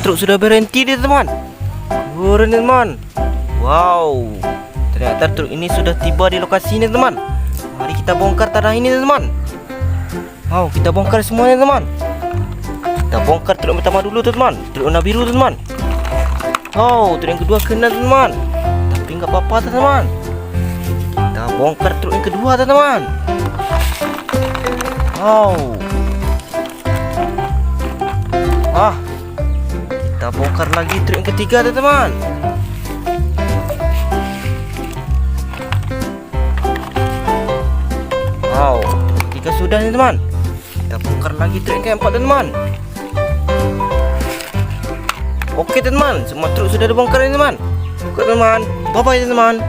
truk sudah berhenti dia teman. Keren teman. Wow, ternyata truk ini sudah tiba di lokasi ini teman. Mari kita bongkar tanah ini teman. Wow, kita bongkar semuanya teman. Kita bongkar truk pertama dulu teman, truk warna biru teman. Wow, truk yang kedua kena teman. Tapi nggak apa-apa teman. Kita bongkar truk yang kedua teman. Wow. Kita bongkar lagi truk yang ketiga teman. Wow, ketiga sudah nih teman. Kita bongkar lagi truk yang keempat teman. Oke teman, semua truk sudah dibongkar nih teman. Oke teman, bye bye teman.